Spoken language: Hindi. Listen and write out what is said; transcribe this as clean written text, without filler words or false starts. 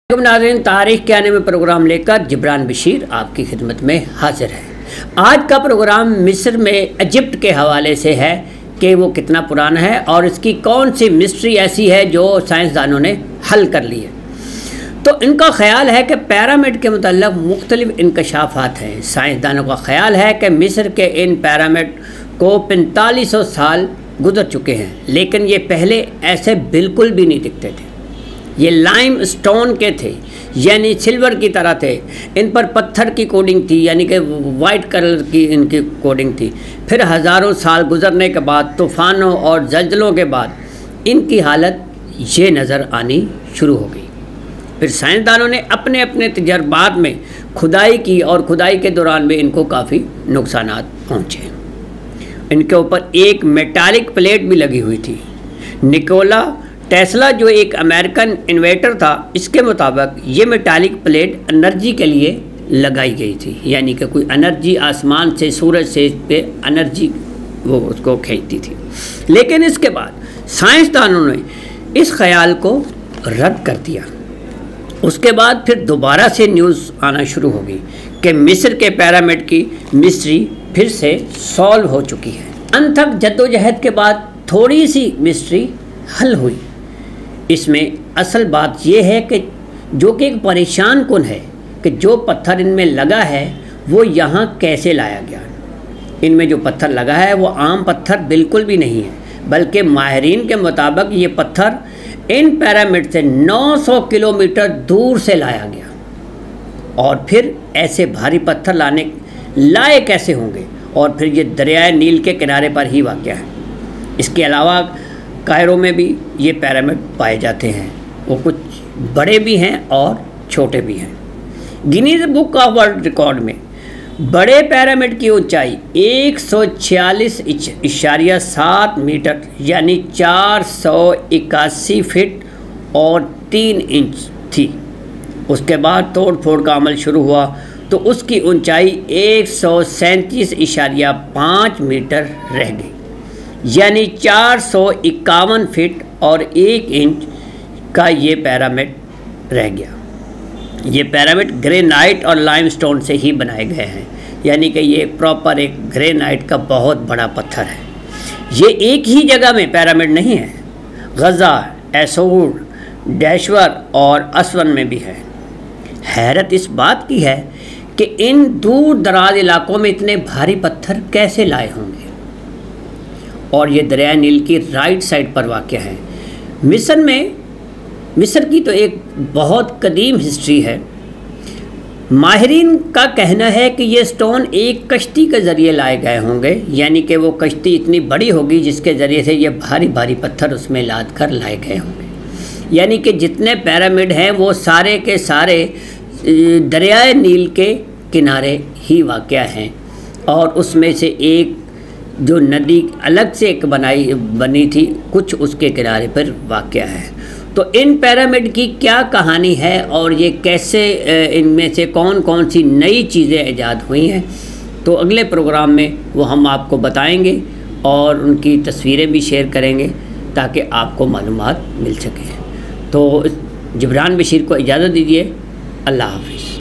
नाज़रीन, तारीख़ के आने में प्रोग्राम लेकर जिब्रान बशीर आपकी खिदमत में हाजिर है। आज का प्रोग्राम मिस्र में इजिप्ट के हवाले से है कि वो कितना पुराना है और इसकी कौन सी मिस्ट्री ऐसी है जो साइंसदानों ने हल कर ली है। तो इनका ख्याल है कि पिरामिड के मुतल्लिक़ मुख्तलिफ इंकशाफात हैं। साइंसदानों का ख्याल है कि मिस्र के इन पिरामिड को 4500 साल गुजर चुके हैं, लेकिन ये पहले ऐसे बिल्कुल भी नहीं दिखते थे। ये लाइम स्टोन के थे, यानी सिल्वर की तरह थे। इन पर पत्थर की कोडिंग थी, यानी कि वाइट कलर की इनकी कोडिंग थी। फिर हज़ारों साल गुजरने के बाद, तूफ़ानों और ज़लज़लों के बाद इनकी हालत ये नज़र आनी शुरू हो गई। फिर साइंसदानों ने अपने अपने तजर्बात में खुदाई की और खुदाई के दौरान में इनको काफ़ी नुकसानात पहुँचे। इनके ऊपर एक मेटालिक प्लेट भी लगी हुई थी। निकोला टेस्ला जो एक अमेरिकन इन्वेंटर था, इसके मुताबिक ये मेटालिक प्लेट एनर्जी के लिए लगाई गई थी, यानी कि कोई एनर्जी आसमान से, सूरज से पे एनर्जी वो उसको खींचती थी। लेकिन इसके बाद साइंसदानों ने इस ख्याल को रद्द कर दिया। उसके बाद फिर दोबारा से न्यूज़ आना शुरू हो गई कि मिस्र के पिरामिड की मिस्ट्री फिर से सॉल्व हो चुकी है। अनथक जद्दोजहद के बाद थोड़ी सी मिस्ट्री हल हुई। इसमें असल बात यह है कि जो कि एक परेशान कुन है कि जो पत्थर इनमें लगा है वो यहाँ कैसे लाया गया। इनमें जो पत्थर लगा है वो आम पत्थर बिल्कुल भी नहीं है, बल्कि माहिरीन के मुताबिक ये पत्थर इन पिरामिड से 900 किलोमीटर दूर से लाया गया। और फिर ऐसे भारी पत्थर लाए कैसे होंगे, और फिर ये दरियाए नील के किनारे पर ही वाक़ है। इसके अलावा कायरो में भी ये पिरामिड पाए जाते हैं। वो कुछ बड़े भी हैं और छोटे भी हैं। Guinness book of world record में बड़े पिरामिड की ऊंचाई 146.7 मीटर यानी 481 फीट और 3 इंच थी। उसके बाद तोड़ फोड़ का अमल शुरू हुआ तो उसकी ऊंचाई 137.5 मीटर रह गई, यानी 451 फीट और 1 इंच का ये पिरामिड रह गया। ये पिरामिड ग्रेनाइट और लाइमस्टोन से ही बनाए गए हैं, यानी कि ये प्रॉपर एक ग्रेनाइट का बहुत बड़ा पत्थर है। ये एक ही जगह में पिरामिड नहीं है, गज़ा, एसूर, डैशवर और असवन में भी है। हैरत इस बात की है कि इन दूर दराज इलाकों में इतने भारी पत्थर कैसे लाए होंगे। और ये दरिया नील की राइट साइड पर वाक़या है। मिस्र की तो एक बहुत कदीम हिस्ट्री है। माहिरीन का कहना है कि ये स्टोन एक कश्ती के ज़रिए लाए गए होंगे, यानी कि वो कश्ती इतनी बड़ी होगी जिसके ज़रिए से ये भारी भारी पत्थर उसमें लाद कर लाए गए होंगे। यानी कि जितने पिरामिड हैं वो सारे के सारे दरियाए नील के किनारे ही वाक़या हैं, और उसमें से एक जो नदी अलग से एक बनी थी कुछ उसके किनारे पर वाक़या है। तो इन पिरामिड की क्या कहानी है और ये कैसे इनमें से कौन कौन सी नई चीज़ें ईजाद हुई हैं, तो अगले प्रोग्राम में वो हम आपको बताएंगे और उनकी तस्वीरें भी शेयर करेंगे ताकि आपको मालूमात मिल सके। तो जिब्रान बशीर को इजाज़त दीजिए। अल्लाह हाफ़िज़।